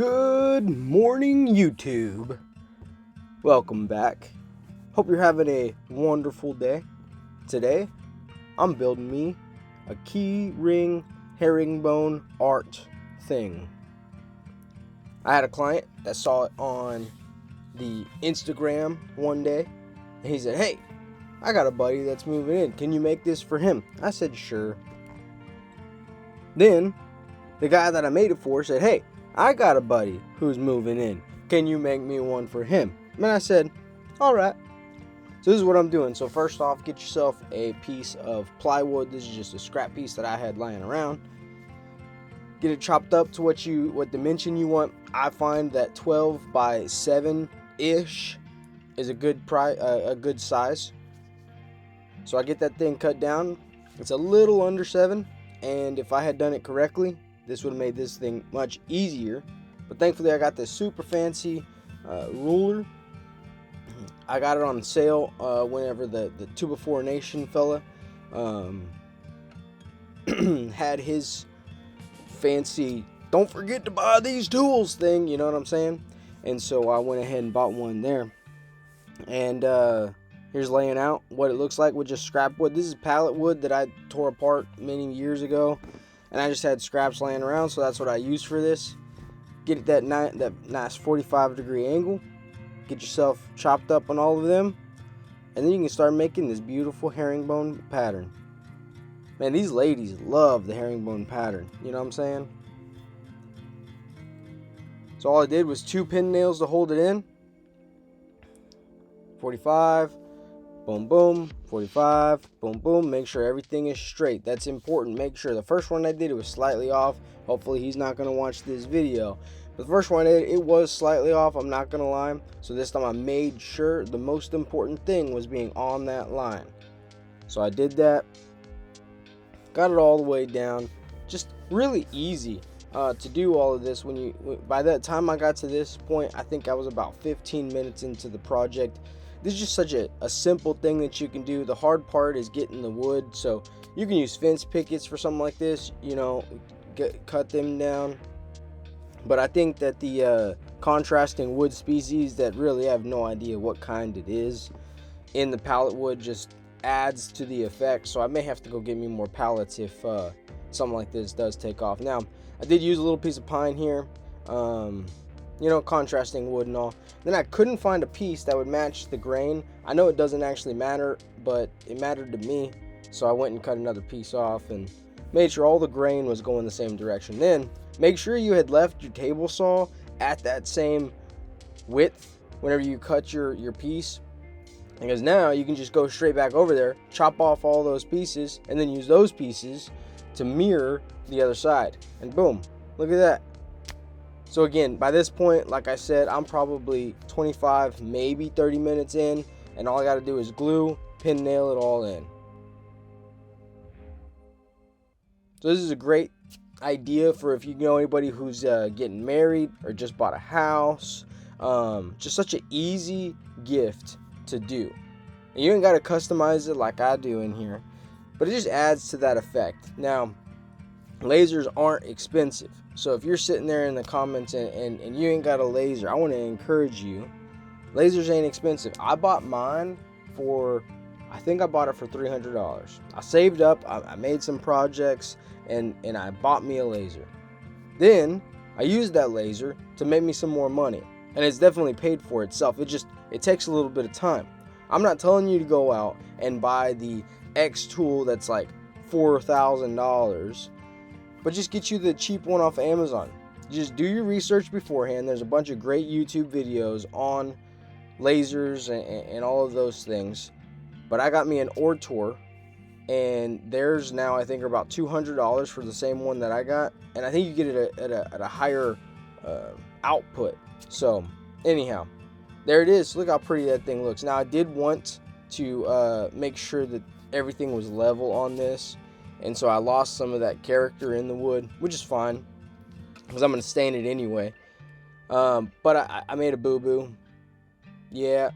Good morning, YouTube. Welcome back. Hope you're having a wonderful day. Today, I'm building me a key ring herringbone art thing. I had a client that saw it on the Instagram one day, and he said, "Hey, I got a buddy that's moving in. Can you make this for him?" I said, "Sure." Then, the guy that I made it for said, "Hey, I got a buddy who's moving in. Can you make me one for him?" And I said, "All right." So this is what I'm doing. So first off, get yourself a piece of plywood. This is just a scrap piece that I had lying around. Get it chopped up to what dimension you want. I find that 12 by 7-ish is a good size. So I get that thing cut down. It's a little under 7, and if I had done it correctly, this would have made this thing much easier. But thankfully I got this super fancy ruler. I got it on sale whenever the 2 Before Nation fella had his fancy "don't forget to buy these tools" thing, you know what I'm saying? And so I went ahead and bought one there. And here's laying out what it looks like with just scrap wood. This is pallet wood that I tore apart many years ago, and I just had scraps laying around, so that's what I used for this. Get it that nice 45-degree angle. Get yourself chopped up on all of them, and then you can start making this beautiful herringbone pattern. Man, these ladies love the herringbone pattern, you know what I'm saying? So all I did was 2 pin nails to hold it in. 45, boom, boom, 45, boom, boom. Make sure everything is straight. That's important. Make sure the first one I did, it was slightly off. Hopefully he's not going to watch this video. But the first one I did, it was slightly off, I'm not going to lie. So this time I made sure the most important thing was being on that line. So I did that. Got it all the way down. Just really easy to do all of this. By that time I got to this point, I think I was about 15 minutes into the project. This is just such a simple thing that you can do. The hard part is getting the wood. So you can use fence pickets for something like this, you know, cut them down. But I think that the contrasting wood species that really I have no idea what kind it is in the pallet wood just adds to the effect. So I may have to go get me more pallets if something like this does take off. Now, I did use a little piece of pine here. You know, contrasting wood and all. Then I couldn't find a piece that would match the grain. I know it doesn't actually matter, but it mattered to me. So I went and cut another piece off and made sure all the grain was going the same direction. Then make sure you had left your table saw at that same width whenever you cut your piece. Because now you can just go straight back over there, chop off all those pieces, and then use those pieces to mirror the other side. And boom, look at that. So again, by this point, like I said, I'm probably 25, maybe 30 minutes in, and all I got to do is glue, pin nail it all in. So this is a great idea for if you know anybody who's getting married or just bought a house. Just such an easy gift to do. And you ain't got to customize it like I do in here, but it just adds to that effect. Now, lasers aren't expensive. So if you're sitting there in the comments and you ain't got a laser, I want to encourage you. Lasers ain't expensive. I bought mine for, I think I bought it for $300. I saved up, I made some projects, and I bought me a laser. Then I used that laser to make me some more money. And it's definitely paid for itself. It takes a little bit of time. I'm not telling you to go out and buy the X tool that's like $4,000. But just get you the cheap one off Amazon. Just do your research beforehand. There's a bunch of great YouTube videos on lasers and all of those things. But I got me an Ortor, and theirs now I think are about $200 for the same one that I got. And I think you get it at a higher output. So anyhow, there it is. Look how pretty that thing looks. Now I did want to make sure that everything was level on this. And so I lost some of that character in the wood, which is fine, because I'm going to stain it anyway. But I made a boo-boo. Yeah.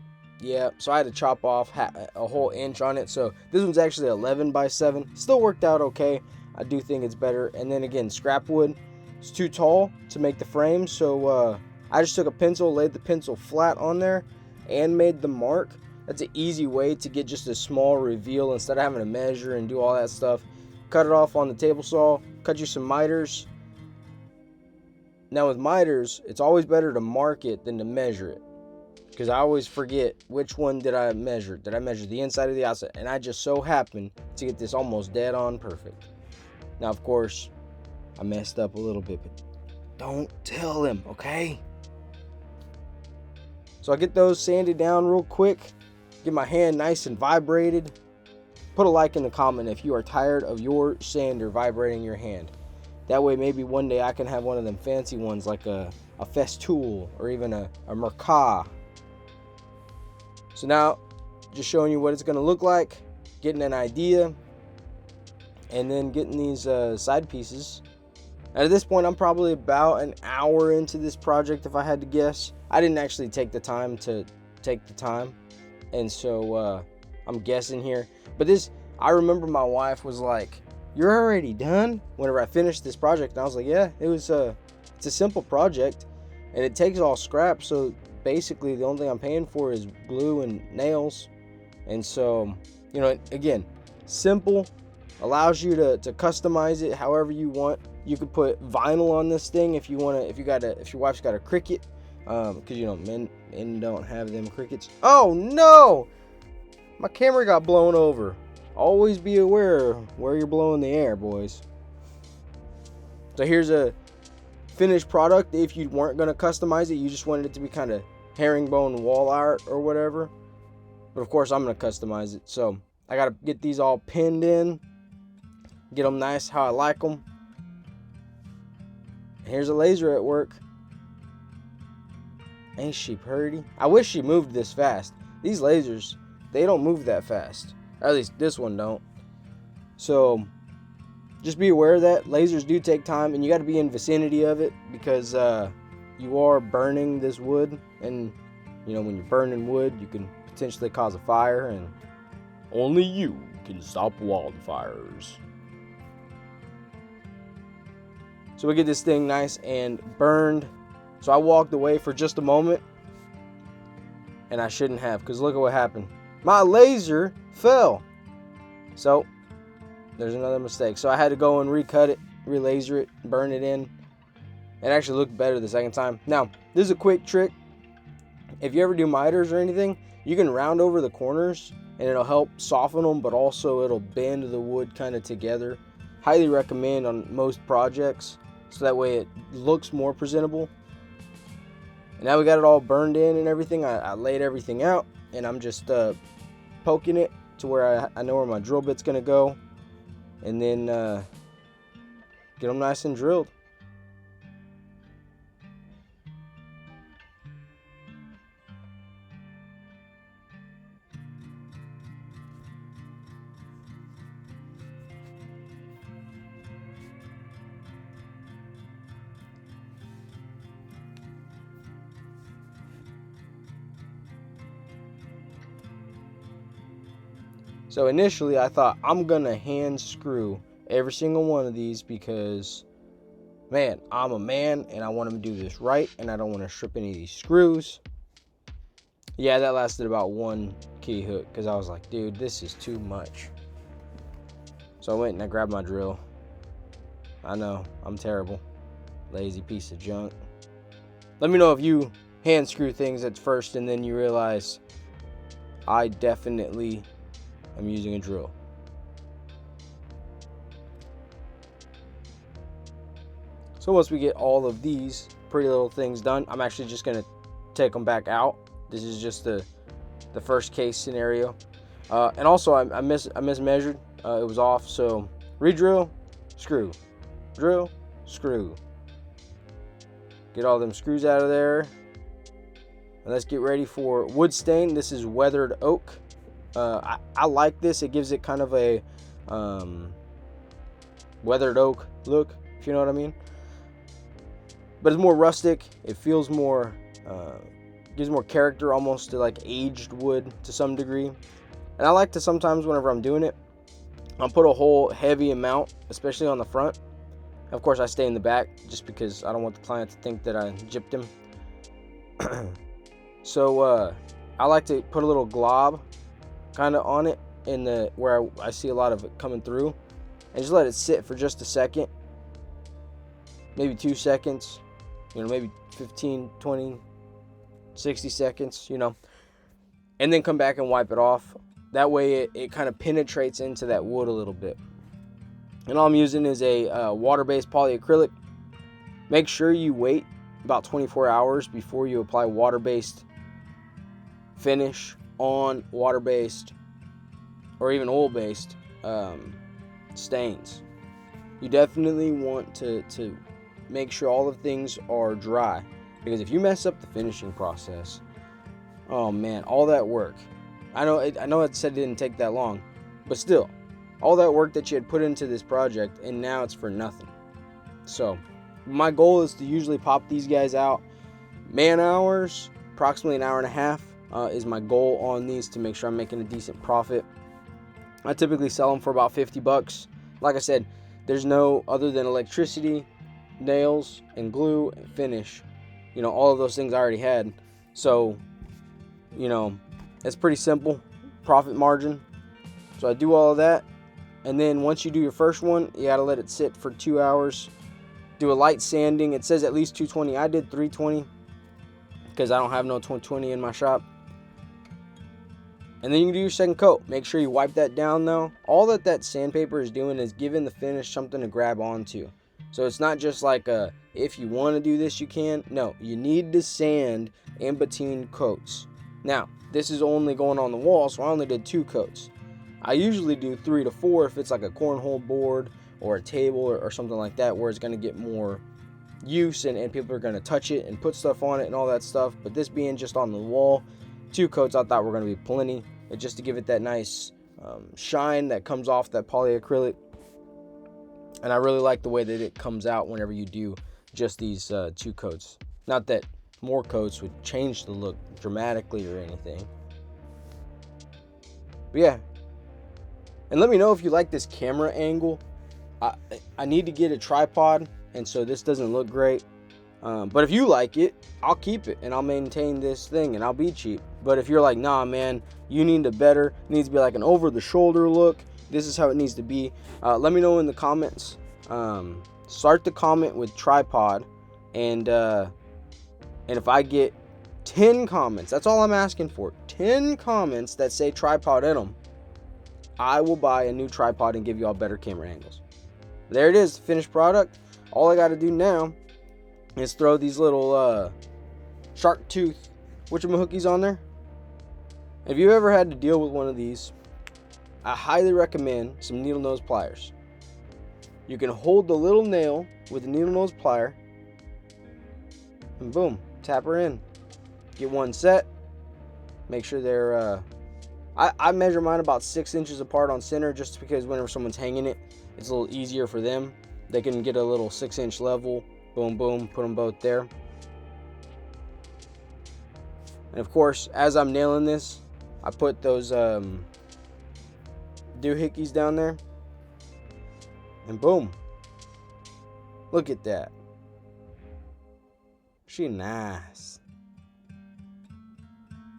So I had to chop off a whole inch on it. So this one's actually 11 by 7. Still worked out okay. I do think it's better. And then again, scrap wood. It's too tall to make the frame, so I just took a pencil, laid the pencil flat on there, and made the mark. That's an easy way to get just a small reveal instead of having to measure and do all that stuff. Cut it off on the table saw, cut you some miters. Now with miters, it's always better to mark it than to measure it, because I always forget which one did I measure. Did I measure the inside or the outside? And I just so happened to get this almost dead on perfect. Now, of course, I messed up a little bit, but don't tell him, okay? So I get those sanded down real quick, get my hand nice and vibrated. Put a like in the comment if you are tired of your sander vibrating your hand. That way maybe one day I can have one of them fancy ones like a Festool or even a Merca. So now, just showing you what it's going to look like, getting an idea, and then getting these side pieces. And at this point, I'm probably about an hour into this project if I had to guess. I didn't actually take the time to take the time, and so I'm guessing here. But this, I remember my wife was like, "You're already done?" Whenever I finished this project, and I was like, "Yeah, it's a simple project, and it takes all scrap. So basically, the only thing I'm paying for is glue and nails." And so, you know, again, simple, allows you to customize it however you want. You could put vinyl on this thing if you want to. If your wife's got a Cricut, because you know men don't have them Cricuts. Oh no! My camera got blown over. Always be aware where you're blowing the air, boys. So here's a finished product. If you weren't going to customize it, you just wanted it to be kind of herringbone wall art or whatever. But of course, I'm going to customize it. So I got to get these all pinned in. Get them nice how I like them. And here's a laser at work. Ain't she pretty? I wish she moved this fast. These lasers, they don't move that fast. Or at least this one don't. So just be aware of that. Lasers do take time, and you got to be in vicinity of it, because you are burning this wood, and you know, when you're burning wood, you can potentially cause a fire, and only you can stop wildfires. So we get this thing nice and burned. So I walked away for just a moment, and I shouldn't have, because look at what happened. My laser fell. So there's another mistake. So I had to go and recut it, relaser it, burn it in. It actually looked better the second time. Now, this is a quick trick. If you ever do miters or anything, you can round over the corners, and it'll help soften them, but also it'll bend the wood kind of together. Highly recommend on most projects, so that way it looks more presentable. And now we got it all burned in and everything. I laid everything out, and I'm just poking it to where I know where my drill bit's gonna go, and then get them nice and drilled. So initially I thought I'm gonna hand screw every single one of these, because man, I'm a man and I want to do this right, and I don't want to strip any of these screws. Yeah, that lasted about one key hook, because I was like, dude, this is too much. So I went and I grabbed my drill. I know, I'm terrible. Lazy piece of junk. Let me know if you hand screw things at first and then you realize I definitely am using a drill. So once we get all of these pretty little things done, I'm actually just going to take them back out. This is just the first case scenario. And also I mismeasured. It was off. So re-drill, screw, drill, screw. Get all them screws out of there. And let's get ready for wood stain. This is weathered oak. I like this. It gives it kind of a weathered oak look, if you know what I mean. But it's more rustic. It feels more, gives more character, almost to like aged wood to some degree. And I like to sometimes, whenever I'm doing it, I'll put a whole heavy amount, especially on the front, Of course, I stay in the back just because I don't want the client to think that I gypped him. So I like to put a little glob kind of on it in the where I see a lot of it coming through, and just let it sit for just a second, maybe 2 seconds, maybe 15, 20, 60 seconds, and then come back and wipe it off. That way it kind of penetrates into that wood a little bit. And all I'm using is a water-based polyacrylic. Make sure you wait about 24 hours before you apply water-based finish on water-based or even oil-based stains. You definitely want to make sure all the things are dry, because if you mess up the finishing process, oh man, all that work. I know it said it didn't take that long, but still, all that work that you had put into this project, and now it's for nothing. So my goal is to usually pop these guys out man hours, approximately an hour and a half is my goal on these, to make sure I'm making a decent profit. I typically sell them for about $50. Like I said, there's no other than electricity, nails, and glue, and finish. All of those things I already had. So, it's pretty simple profit margin. So I do all of that. And then once you do your first one, you got to let it sit for 2 hours. Do a light sanding. It says at least 220. I did 320 because I don't have no 220 in my shop. And then you can do your second coat. Make sure you wipe that down though. All that sandpaper is doing is giving the finish something to grab onto. So it's not just like if you want to do this, you can. No, you need to sand in between coats. Now, this is only going on the wall, so I only did 2 coats. I usually do 3 to 4 if it's like a cornhole board or a table or something like that, where it's going to get more use and people are going to touch it and put stuff on it and all that stuff. But this being just on the wall, 2 coats I thought were going to be plenty, just to give it that nice shine that comes off that polyacrylic. And I really like the way that it comes out whenever you do just these 2 coats. Not that more coats would change the look dramatically or anything. But yeah. And let me know if you like this camera angle. I need to get a tripod, and so this doesn't look great. But if you like it, I'll keep it and I'll maintain this thing and I'll be cheap. But if you're like, nah man, you need it needs to be like an over the shoulder look, this is how it needs to be, let me know in the comments. Start the comment with tripod, and if I get 10 comments, that's all I'm asking for, 10 comments that say tripod in them, I will buy a new tripod and give you all better camera angles. There it is, finished product. All I got to do now is throw these little shark tooth whatchamahookies on there. If you ever had to deal with one of these, I highly recommend some needle nose pliers. You can hold the little nail with the needle nose plier, and boom, tap her in. Get one set. Make sure they're I measure mine about 6 inches apart on center, just because whenever someone's hanging it, it's a little easier for them. They can get a little 6-inch level. Boom, boom, put them both there. And of course, as I'm nailing this, I put those doohickeys down there. And boom. Look at that. She nice.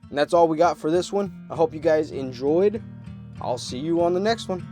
And that's all we got for this one. I hope you guys enjoyed. I'll see you on the next one.